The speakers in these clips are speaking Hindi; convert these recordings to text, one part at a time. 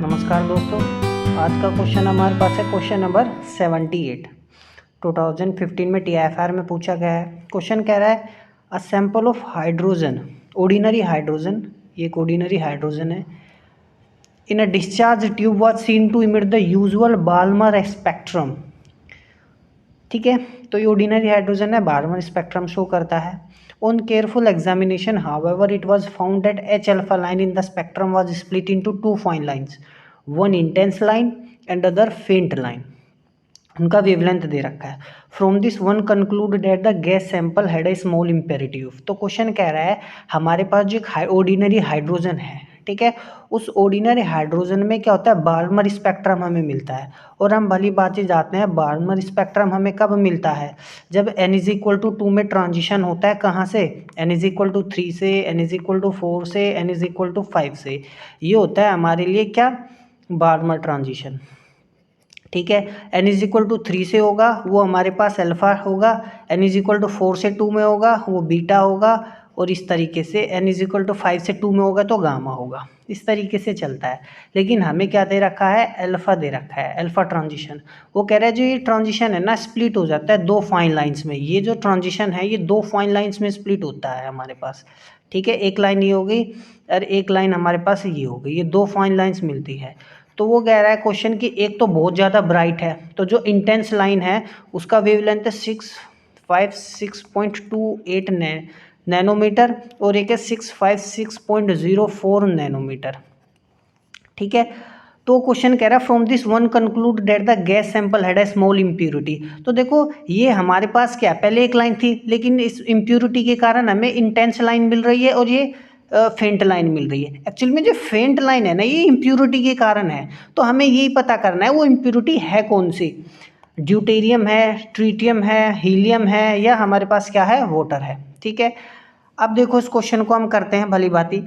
नमस्कार दोस्तों, आज का क्वेश्चन हमारे पास है क्वेश्चन नंबर 78। 2015 में TIFR में पूछा गया है। क्वेश्चन कह रहा है a sample of hydrogen, ordinary hydrogen, ये एक ऑर्डिनरी हाइड्रोजन है, in a discharge tube was seen to emit the usual Balmer spectrum. ठीक है, तो ये ऑर्डिनरी हाइड्रोजन है, बाल्मर स्पेक्ट्रम शो करता है। On careful examination however it was found that H alpha line in the spectrum was split into two fine lines, one intense line and other faint line। उनका वेवलेंथ दे रखा है। From this one conclude that the gas sample had a small impurity of. तो क्वेश्चन कह रहा है हमारे पास जो एक ऑर्डिनरी हाइड्रोजन है, ठीक है, उस ऑर्डिनरी हाइड्रोजन में क्या होता है, बाल्मर स्पेक्ट्रम हमें मिलता है। और हम भली बातें जाते हैं, बाल्मर स्पेक्ट्रम हमें कब मिलता है, जब n=2 में ट्रांजिशन होता है। कहाँ से, n=3 से, n=4 से, n=5 से। ये होता है हमारे लिए क्या, बाल्मर ट्रांजिशन। ठीक है, n=3 से होगा वो हमारे पास अल्फा होगा, n=4 से 2 में होगा वो बीटा होगा, और इस तरीके से n=5 से 2 में होगा तो गामा होगा। इस तरीके से चलता है। लेकिन हमें क्या दे रखा है, अल्फा दे रखा है, अल्फा ट्रांजिशन। वो कह रहा है जो ये ट्रांजिशन है ना, स्प्लिट हो जाता है दो फाइन लाइंस में। ये जो ट्रांजिशन है ये दो फाइन लाइंस में स्प्लिट होता है हमारे पास। ठीक है, एक लाइन ये हो गई और एक लाइन हमारे पास ये हो गई, ये दो फाइन लाइंस मिलती है। तो वो कह रहा है क्वेश्चन की एक तो बहुत ज़्यादा ब्राइट है, तो जो इंटेंस लाइन है उसका वेवलेंथ है 656.28 नैनोमीटर, और एक है 656.04 नैनोमीटर। ठीक है, तो क्वेश्चन कह रहा है from this one conclude that the gas sample had a small impurity. तो देखो ये हमारे पास क्या, पहले एक लाइन थी लेकिन इस इम्प्यूरिटी के कारण हमें इंटेंस लाइन मिल रही है और ये फेंट लाइन मिल रही है। एक्चुअली में जो फेंट लाइन है ना, ये इम्प्यूरिटी के कारण है। तो हमें यही पता करना है वो इम्प्यूरिटी है कौन सी, ड्यूटेरियम है, ट्रीटियम है, हीलियम है, या हमारे पास क्या है, वाटर है। ठीक है, अब देखो इस क्वेश्चन को हम करते हैं भली भांति।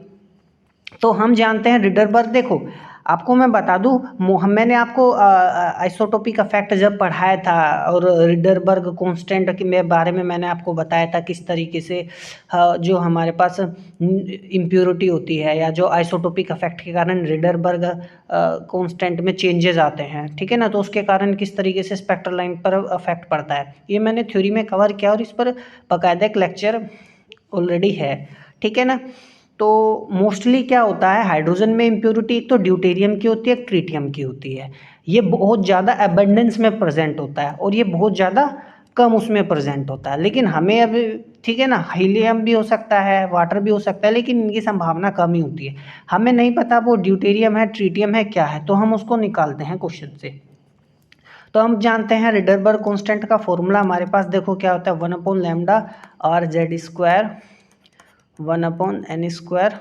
तो हम जानते हैं रिडरबर्ग, देखो आपको मैं बता दूं, मैंने आपको आइसोटोपिक इफेक्ट जब पढ़ाया था और रिडरबर्ग कांस्टेंट के बारे में मैंने आपको बताया था किस तरीके से जो हमारे पास इम्प्योरिटी होती है या जो आइसोटोपिक इफेक्ट के कारण रिडरबर्ग कांस्टेंट में चेंजेस आते हैं, ठीक है ना, तो उसके कारण किस तरीके से स्पेक्ट्रल लाइन पर इफेक्ट पड़ता है, ये मैंने थ्योरी में कवर किया और इस पर बाकायदा एक लेक्चर ऑलरेडी है। ठीक है ना, तो मोस्टली क्या होता है, हाइड्रोजन में इम्प्योरिटी एक तो ड्यूटेरियम की होती है, एक ट्रीटियम की होती है। ये बहुत ज़्यादा एबंडेंस में प्रेजेंट होता है और ये बहुत ज़्यादा कम उसमें प्रेजेंट होता है। लेकिन हमें अब, ठीक है ना, हीलियम भी हो सकता है, वाटर भी हो सकता है, लेकिन इनकी संभावना कम ही होती है। हमें नहीं पता वो ड्यूटेरियम है, ट्रीटियम है, क्या है, तो हम उसको निकालते हैं क्वेश्चन से। तो हम जानते हैं रिडरबर्ग कांस्टेंट का फॉर्मूला हमारे पास देखो क्या होता है, 1/λ RZ², 1/n²,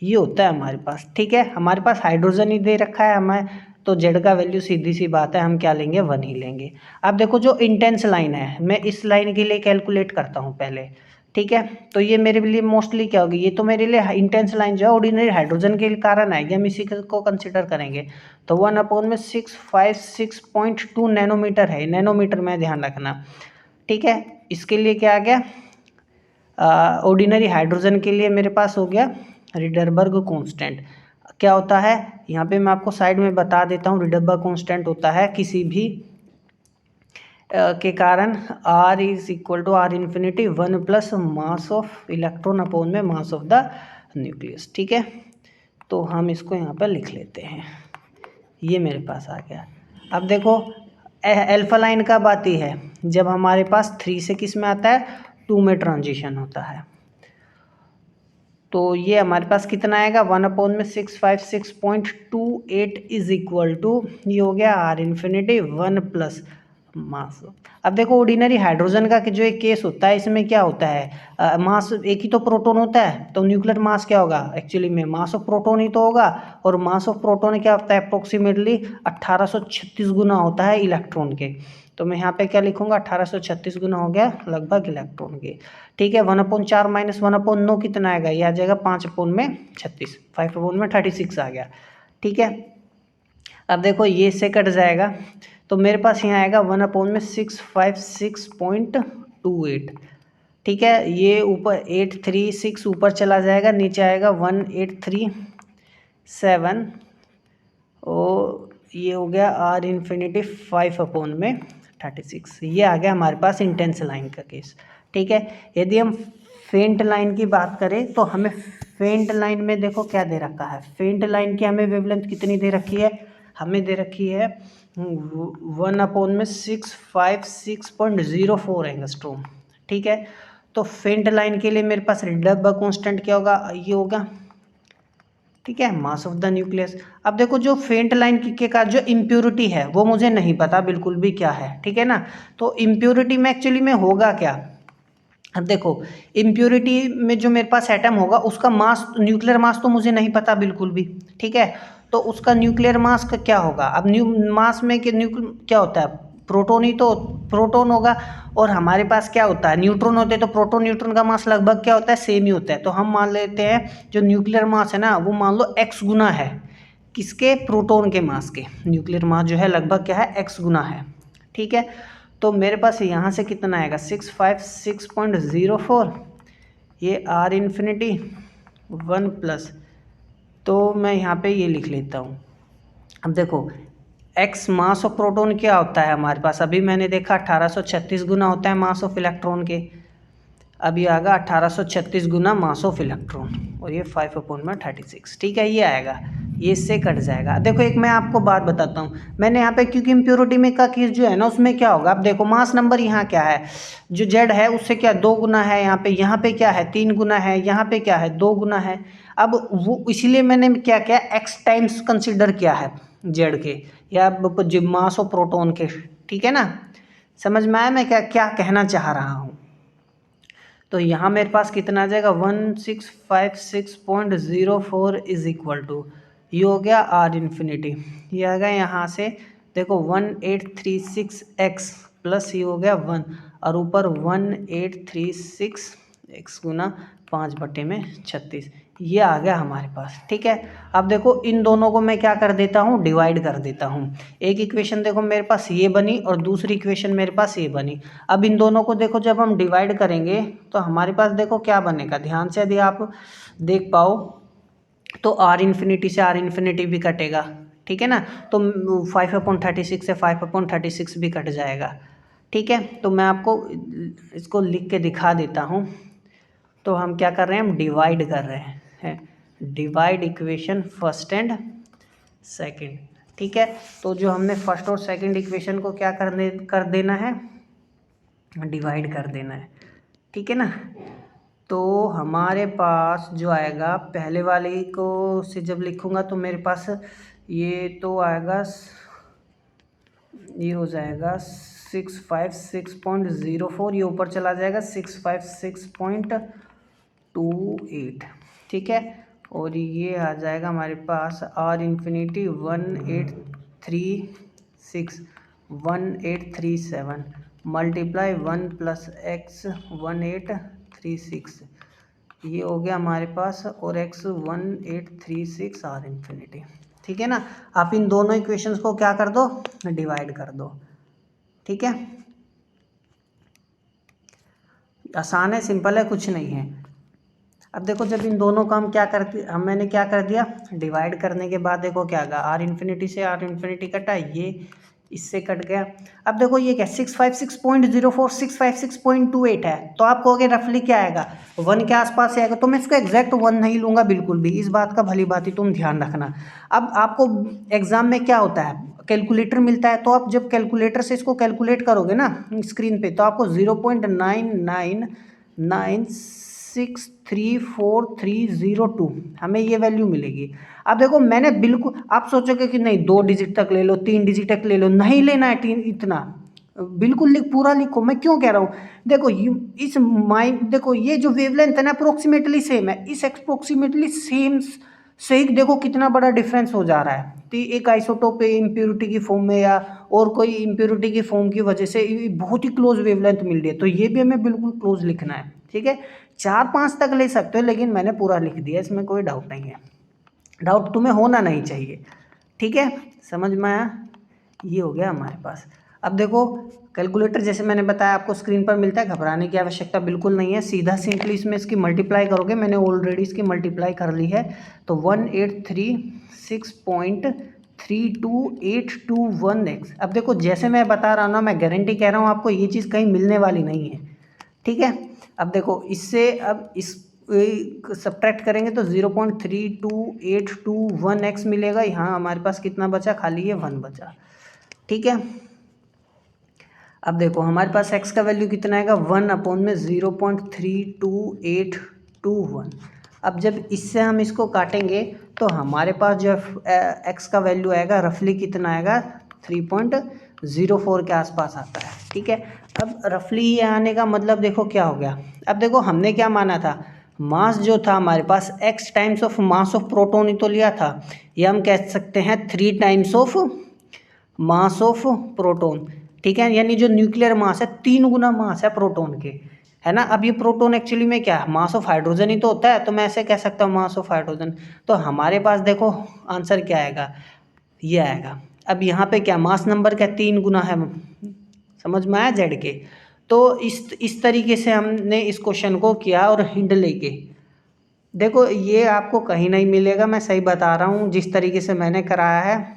ये होता है हमारे पास। ठीक है, हमारे पास हाइड्रोजन ही दे रखा है हमें, तो जेड का वैल्यू सीधी सी बात है हम क्या लेंगे, 1 ही लेंगे। अब देखो जो इंटेंस लाइन है, मैं इस लाइन के लिए कैलकुलेट करता हूँ पहले। ठीक है, तो ये मेरे लिए मोस्टली क्या होगी, ये तो मेरे लिए इंटेंस लाइन जो है ऑर्डिनरी हाइड्रोजन के कारण आएगी, हम इसी को कंसिडर करेंगे। तो 1/656.2 नैनोमीटर है, नैनोमीटर में ध्यान रखना। ठीक है, इसके लिए क्या आ गया, ऑर्डिनरी हाइड्रोजन के लिए मेरे पास हो गया रिडरबर्ग कांस्टेंट। क्या होता है, यहाँ पे मैं आपको साइड में बता देता हूँ। रिडरबर्ग कांस्टेंट होता है किसी भी के कारण R = R∞ 1 plus mass of electron upon में मास ऑफ द न्यूक्लियस। ठीक है, तो हम इसको यहाँ पर लिख लेते हैं, ये मेरे पास आ गया। अब देखो अल्फा लाइन कब आती है, जब हमारे पास 3 से किस में आता है, 2 में ट्रांजिशन होता है। तो ये हमारे पास कितना आएगा, 1/656.28 इज इक्वल टू, ये हो गया R∞ 1 प्लस मास। अब देखो ऑर्डिनरी हाइड्रोजन का जो एक केस होता है, इसमें क्या होता है, मास एक ही तो प्रोटॉन होता है, तो न्यूक्लियर मास क्या होगा, एक्चुअली में मास ऑफ प्रोटॉन ही तो होगा, और मास ऑफ प्रोटॉन क्या होता है, अप्रोक्सीमेटली 1836 गुना होता है इलेक्ट्रॉन के। तो मैं यहाँ पे क्या लिखूंगा, 1836 गुना हो गया लगभग इलेक्ट्रॉन के। ठीक है, 1/4 माइनस 1/9 कितना आएगा, ये आ जाएगा 5/36, 5/36 आ गया। ठीक है, अब देखो ये इससे कट जाएगा, तो मेरे पास यहाँ आएगा 1/656.28। ठीक है, ये ऊपर 836 ऊपर चला जाएगा, नीचे आएगा 1837 और ये हो गया आर इन्फिनिटी 5/36। ये आ गया हमारे पास इंटेंस लाइन का केस। ठीक है, यदि हम फेंट लाइन की बात करें तो हमें फेंट लाइन में देखो क्या दे रखा है। फेंट लाइन की हमें वेवलेंथ कितनी दे रखी है, हमें दे रखी है 1/656.04 एंगस्ट्रोम। ठीक है, तो फेंट लाइन के लिए मेरे पास रिडलर्बर कांस्टेंट क्या होगा, ये होगा। ठीक है, मास ऑफ द न्यूक्लियस। अब देखो जो फेंट लाइन के का जो इम्प्योरिटी है वो मुझे नहीं पता बिल्कुल भी क्या है। ठीक है ना, तो इम्प्योरिटी में एक्चुअली में होगा क्या। अब देखो इम्प्योरिटी में जो मेरे पास एटम होगा उसका मास, न्यूक्लियर मास तो मुझे नहीं पता बिल्कुल भी। ठीक है, तो उसका न्यूक्लियर मास का क्या होगा। अब मास में क्या होता है, प्रोटोन ही तो, प्रोटोन होगा। और हमारे पास क्या होता है, न्यूट्रॉन होते हैं, तो प्रोटोन न्यूट्रॉन का मास लगभग क्या होता है, सेम ही होता है। तो हम मान लेते हैं जो न्यूक्लियर मास है ना वो मान लो x गुना है किसके, प्रोटोन के मास के। न्यूक्लियर मास जो है लगभग क्या है, x गुना है। ठीक है, तो मेरे पास यहाँ से कितना आएगा 656.04, ये आर इन्फिनिटी 1+, तो मैं यहाँ पे ये लिख लेता हूँ। अब देखो एक्स मास ऑफ प्रोटॉन क्या होता है हमारे पास, अभी मैंने देखा 1836 गुना होता है मास ऑफ इलेक्ट्रॉन के। अब ये आएगा 1836 गुना मास ऑफ इलेक्ट्रॉन, और ये 5/36। ठीक है, ये आएगा, ये इससे कट जाएगा। देखो एक मैं आपको बात बताता हूँ, मैंने यहाँ पे क्योंकि इम्प्योरिटी में का केस जो है ना उसमें क्या होगा। अब देखो मास नंबर यहाँ क्या है, जो जेड है उससे क्या 2 गुना है, यहाँ पे क्या है 3 गुना है, यहाँ पे क्या है 2 गुना है। अब वो इसलिए मैंने क्या किया, एक्स टाइम्स कंसिडर किया है जेड के, या जो मास ऑफ प्रोटॉन के। ठीक है ना, समझ में आया मैं क्या क्या कहना चाह रहा हूँ। तो यहाँ मेरे पास कितना आ जाएगा 1656.04 इज इक्वल टू, ये हो गया आर इन्फिनिटी, ये आ गया यहाँ से देखो 1836x प्लस ये हो गया 1, और ऊपर 1836x गुना 5/36, ये आ गया हमारे पास। ठीक है, अब देखो इन दोनों को मैं क्या कर देता हूँ, डिवाइड कर देता हूँ। एक इक्वेशन देखो मेरे पास ये बनी और दूसरी इक्वेशन मेरे पास ये बनी। अब इन दोनों को देखो जब हम डिवाइड करेंगे तो हमारे पास देखो क्या बनेगा, ध्यान से यदि आप देख पाओ तो आर इन्फिनिटी से आर इन्फिनिटी भी कटेगा। ठीक है ना, तो 5/36 से 5/36 भी कट जाएगा। ठीक है, तो मैं आपको इसको लिख के दिखा देता हूँ। तो हम क्या कर रहे हैं, हम डिवाइड कर रहे हैं, divide equation first and second. ठीक है, तो जो हमने फर्स्ट और सेकंड इक्वेशन को क्या कर देना है, डिवाइड कर देना है। ठीक है ना, तो हमारे पास जो आएगा पहले वाले को से जब लिखूंगा तो मेरे पास ये तो आएगा, ये हो जाएगा 656.04, ये ऊपर चला जाएगा 656.28। ठीक है, और ये आ जाएगा हमारे पास आर इन्फिनिटी 1837 मल्टीप्लाई 1 + x 1836, ये हो गया हमारे पास, और x 1836 आर इन्फिनिटी। ठीक है ना, आप इन दोनों इक्वेशंस को क्या कर दो, डिवाइड कर दो। ठीक है, आसान है, सिंपल है, कुछ नहीं है। अब देखो जब इन दोनों का हम क्या करते, मैंने क्या कर दिया, डिवाइड करने के बाद देखो क्या आएगा, आर इन्फिनिटी से आर इन्फिनिटी कटा, ये इससे कट गया। अब देखो ये क्या 656.04 656.28 है, तो आप कहोगे रफली क्या आएगा, 1 के आसपास आएगा। तो मैं इसको एग्जैक्ट 1 नहीं लूँगा बिल्कुल भी, इस बात का भली भांति तुम ध्यान रखना। अब आपको एग्जाम में क्या होता है, कैलकुलेटर मिलता है, तो आप जब कैलकुलेटर से इसको कैलकुलेट करोगे ना स्क्रीन पे, तो आपको 0.9996340302 हमें ये वैल्यू मिलेगी। अब देखो मैंने बिल्कुल, आप सोचोगे कि नहीं 2 डिजिट तक ले लो, 3 डिजिट तक ले लो, नहीं लेना है इतना, बिल्कुल पूरा लिखो। मैं क्यों कह रहा हूँ, देखो इस माइंड, देखो ये जो वेवलेंथ है ना अप्रोक्सीमेटली सेम है, इस अप्रोक्सीमेटली सेम से ही देखो कितना बड़ा डिफरेंस हो जा रहा है। तो एक आइसोटोप इम्प्योरिटी की फॉर्म में या और कोई इम्प्योरिटी की फॉर्म की वजह से बहुत ही क्लोज वेवलेंथ मिल रही है, तो ये भी हमें बिल्कुल क्लोज लिखना है। ठीक है, 4-5 तक ले सकते हो, लेकिन मैंने पूरा लिख दिया, इसमें कोई डाउट नहीं है, डाउट तुम्हें होना नहीं चाहिए। ठीक है, समझ में आया, ये हो गया हमारे पास। अब देखो कैलकुलेटर जैसे मैंने बताया आपको स्क्रीन पर मिलता है, घबराने की आवश्यकता बिल्कुल नहीं है, सीधा सिंपली इसमें इसकी मल्टीप्लाई करोगे, मैंने ऑलरेडी इसकी मल्टीप्लाई कर ली है, तो 1836 3281x। अब देखो जैसे मैं बता रहा हूँ ना, मैं गारंटी कह रहा हूँ आपको, ये चीज़ कहीं मिलने वाली नहीं है, ठीक है। अब देखो इससे अब इस सब्ट्रैक्ट करेंगे तो 0.32821x मिलेगा। यहाँ हमारे पास कितना बचा, खाली ये 1 बचा, ठीक है। अब देखो हमारे पास x का वैल्यू कितना आएगा, 1/0.32821। अब जब इससे हम इसको काटेंगे तो हमारे पास जो x का वैल्यू आएगा रफली कितना आएगा, 3.04 के आसपास आता है, ठीक है। अब रफली ये आने का मतलब देखो क्या हो गया। अब देखो हमने क्या माना था, मास जो था हमारे पास x times of mass of proton ही तो लिया था, या हम कह सकते हैं 3 times of mass of proton, ठीक है। यानी जो न्यूक्लियर मास है 3 गुना मास है प्रोटॉन के, है ना। अब ये प्रोटॉन एक्चुअली में क्या है, मास ऑफ हाइड्रोजन ही तो होता है, तो मैं ऐसे कह सकता हूँ मास ऑफ हाइड्रोजन। तो हमारे पास देखो आंसर क्या आएगा, ये आएगा। अब यहाँ पे क्या मास नंबर क्या 3 गुना है, समझ में आया जेड के। तो इस तरीके से हमने इस क्वेश्चन को किया और हिंट लेके। देखो ये आपको कहीं नहीं मिलेगा, मैं सही बता रहा हूँ, जिस तरीके से मैंने कराया है।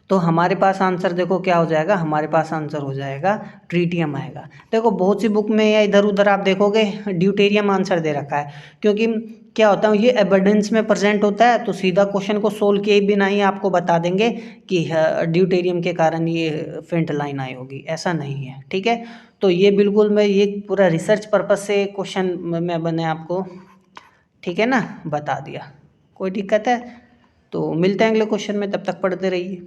तो हमारे पास आंसर देखो क्या हो जाएगा, हमारे पास आंसर हो जाएगा ट्रीटियम आएगा। देखो बहुत सी बुक में या इधर उधर आप देखोगे ड्यूटेरियम आंसर दे रखा है, क्योंकि क्या होता है ये एविडेंस में प्रेजेंट होता है, तो सीधा क्वेश्चन को सोल्व किए बिना ही आपको बता देंगे कि ड्यूटेरियम के कारण ये फेंट लाइन आई होगी, ऐसा नहीं है, ठीक है। तो ये बिल्कुल मैं ये पूरा रिसर्च पर्पज से क्वेश्चन मैं बने आपको, ठीक है ना, बता दिया। कोई दिक्कत है तो मिलते हैं अगले क्वेश्चन में, तब तक पढ़ते रहिए।